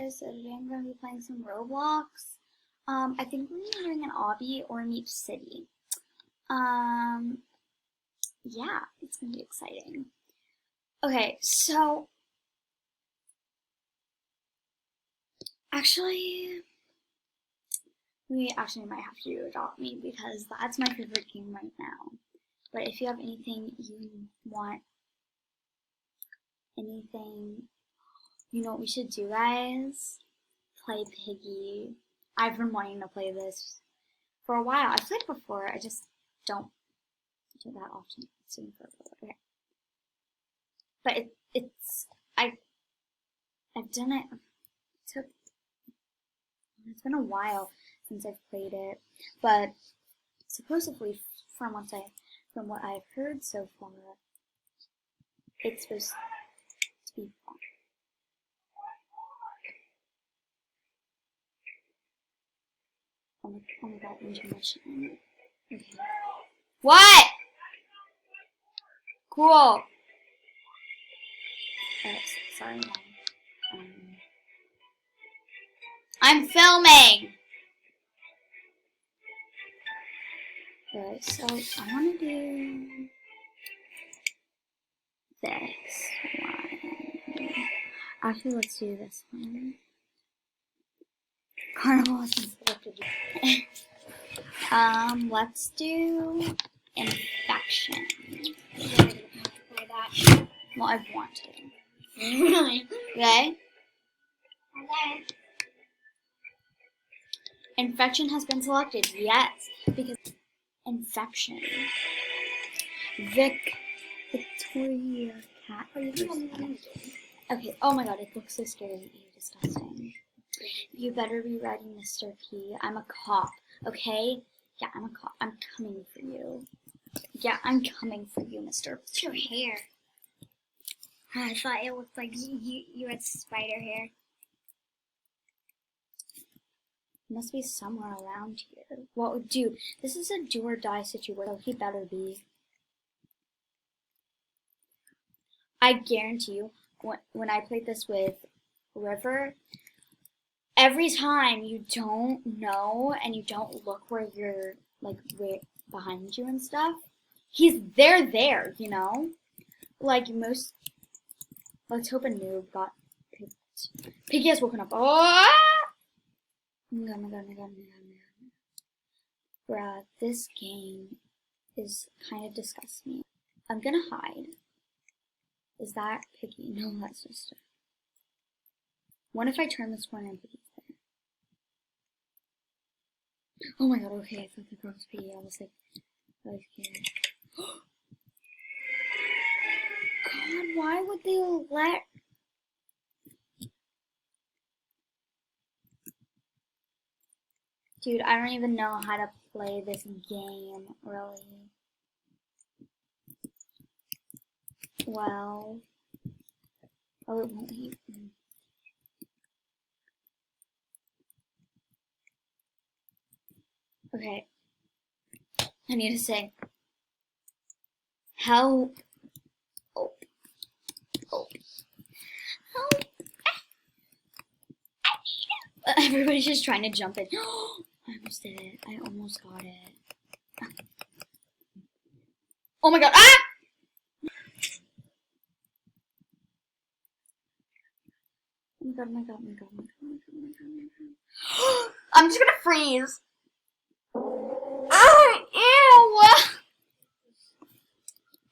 guys. So today I'm going to be playing some Roblox. I think we're doing an obby or Meep City. Yeah, it's going to be exciting. Okay, so actually, we actually might have to adopt me because that's my favorite game right now. But if you have anything you want, you know what we should do, guys? Play Piggy. I've been wanting to play this for a while. I've played it before, I just don't do it that often. Okay. But I've done it. It's been a while since I've played it, but supposedly from what I've heard so far, it's supposed to be fun. Oh my god, intermission. Okay. What? Cool. Sorry, Mom. I'm filming! Okay, so I want to do this one. Actually, let's do this one. Carnival isn't selected. Let's do infection. Well, I want to. Really? Okay? Okay. Infection has been selected. Yes, because infection. Victoria cat. Okay. Oh my god, it looks so scary. Ew, disgusting. You better be ready, Mr. P. I'm a cop. Okay? Yeah, I'm a cop. I'm coming for you. Yeah, I'm coming for you, Mr. What's your hair? I thought it looked like you had spider hair. Must be somewhere around here. Well, dude, this is a do or die situation, so he better be. I guarantee you, when I played this with River, every time you don't know and you don't look where you're, like, way behind you and stuff, they're there, you know? Like, let's hope a noob got picked. Piggy has woken up. Oh! Oh my god. Bruh, this game is kind of disgusting. I'm gonna hide. Is that Piggy? No, that's just her. What if I turn this corner and Piggy's there? Oh my god, okay, I thought the girl was Piggy. I was like, really scared. God, why would they let... Dude, I don't even know how to play this game, really. Well... Oh, it won't eat. Okay. I need to say... Help. Oh. Help. Everybody's just trying to jump in. I almost did it. I almost got it. Oh my god. Ah! Oh my god. I'm just gonna freeze. Oh,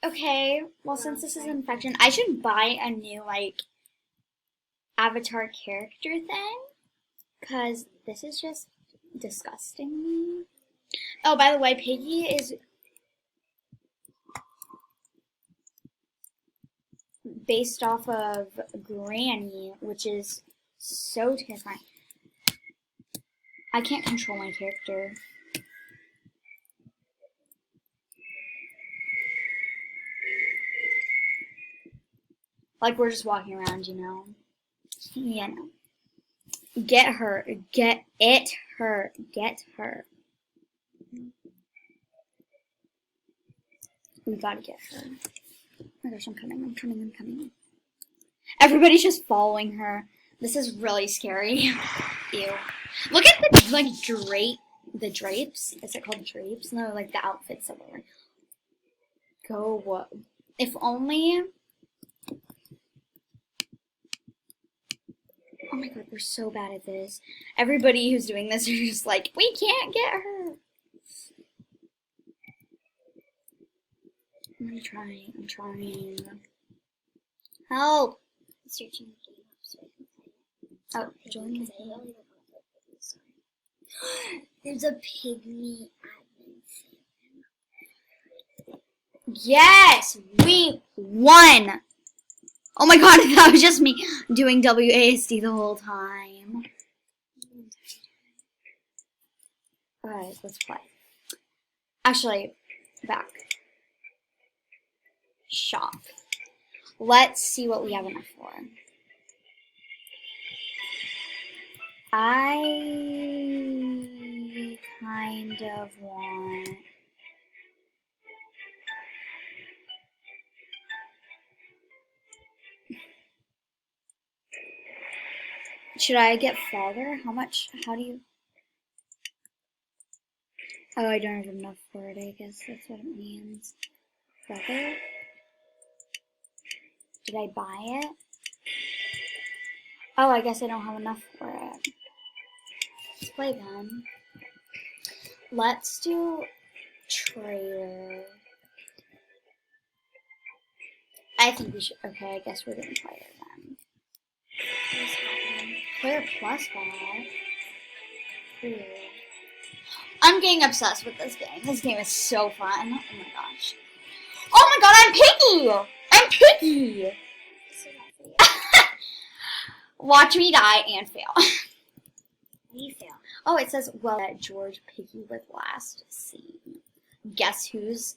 ew. Okay, well, since this is infection, I should buy a new, like, avatar character thing. Because this is just disgusting me. Oh, by the way, Piggy is based off of Granny, which is so terrifying. I can't control my character. Like, we're just walking around, you know? Yeah, no. Get her. Get her. We gotta get her. Oh my gosh, I'm coming. Everybody's just following her. This is really scary. Ew. Look at the like the drapes. Is it called drapes? No, like the outfits that we're wearing. Go what? If only. Oh my god, we're so bad at this. Everybody who's doing this are just like, we can't get her. I'm trying. Help! Searching the game up so I can find it. Oh, join the Because I really don't know what this is. There's a pygmy admin thing. Yes! We won! Oh my god, that was just me doing WASD the whole time. Alright, let's play. Actually, back. Shop. Let's see what we have enough for. I kind of want... Should I get father? How much? How do you... Oh, I don't have enough for it, I guess that's what it means. Brother? Did I buy it? Oh, I guess I don't have enough for it. Let's play then. Let's do trader. I think we should. Okay, I guess we're doing player then. What's happening? Player plus 5. Ooh. I'm getting obsessed with this game. This game is so fun. Oh my gosh. Oh my god, I'm Piggy! I'm Piggy! Watch me die and fail. You fail. Oh, it says, well, that George Piggy was last seen. Guess who's...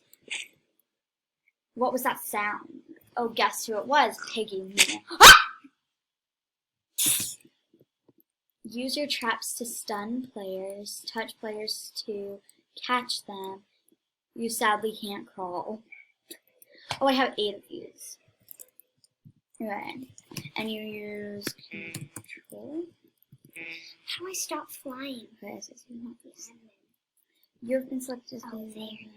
What was that sound? Oh, guess who it was? Piggy. Me. Use your traps to stun players. Touch players to catch them. You sadly can't crawl. Oh, I have 8 of these. Okay. And you use control. How do I stop flying? Okay, it says you want this. You have been selected as Oh, there.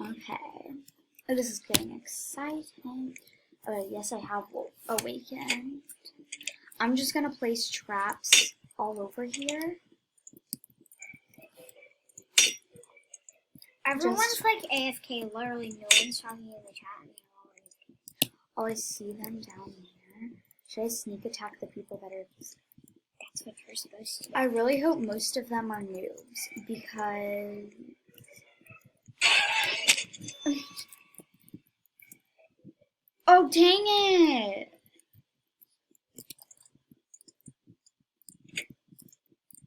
Okay. Oh, this is getting exciting. Oh, yes, I have awakened. I'm just gonna place traps all over here. Everyone's like AFK. Literally, no one's talking in the chat. And they're all AFK. Oh, I see them down there. Should I sneak attack the people that are... That's what you're supposed to do. I really hope most of them are noobs, because... Oh, dang it!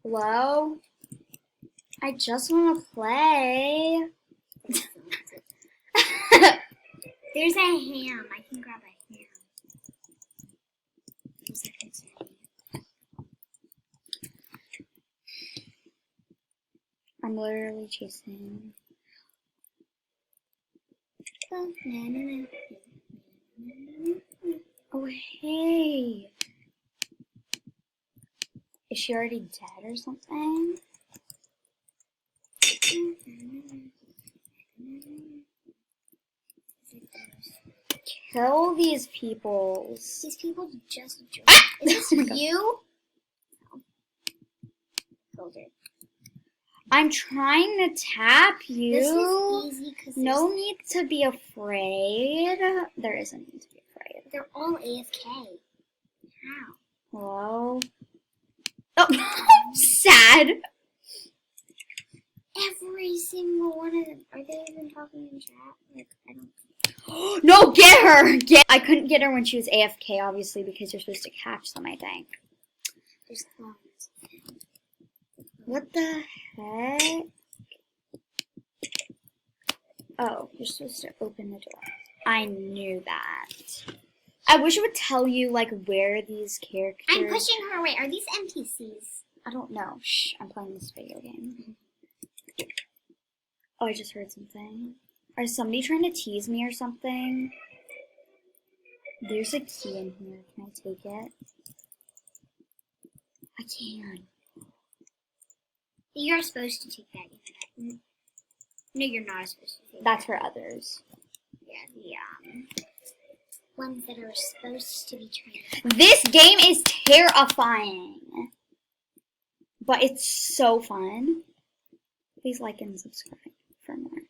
Hello? I just want to play. There's a ham. I can grab a ham. There's a concern. I'm literally chasing. Oh, hey. Is she already dead or something? Kill these peoples. These people just joined. Ah! Is Oh my this God. you? Killed it. I'm trying to tap you. This is easy because No need to be afraid. There is a need to be afraid. they're all AFK. How? Hello? Oh, sad. Every single one of them. Are they even talking in chat? Like, I don't. No, get her! I couldn't get her when she was AFK, obviously, because you're supposed to catch them, I think. There's clones. What the heck? Oh, you're supposed to open the door. I knew that. I wish it would tell you, like, where these characters... I'm pushing her away. Are these NPCs? I don't know. Shh, I'm playing this video game. Oh, I just heard something. Is somebody trying to tease me or something? There's a key in here. Can I take it? I can. You're supposed to take that. No, you're not supposed to take That's for others. Yeah, the ones that are supposed to be trained. This game is terrifying. But it's so fun. Please like and subscribe for more.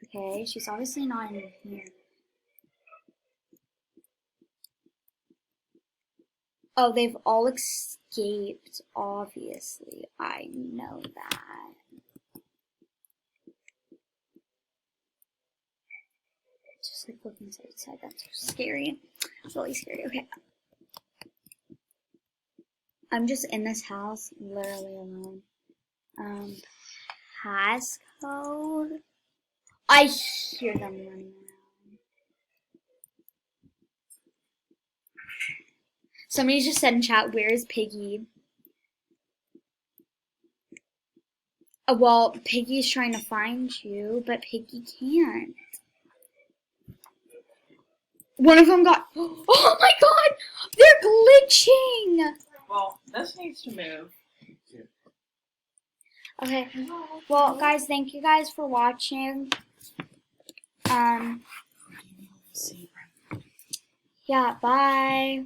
Okay, she's obviously not in here. Oh, they've all escaped, obviously. I know that. Just like looking outside, that's so scary. It's really scary. Okay. I'm just in this house, literally alone. Passcode? I hear them running around. Somebody just said in chat, where is Piggy? Well, Piggy's trying to find you, but Piggy can't. One of them got... Oh my god! They're glitching! Well, this needs to move. Okay. Well, guys, thank you guys for watching. Yeah, bye.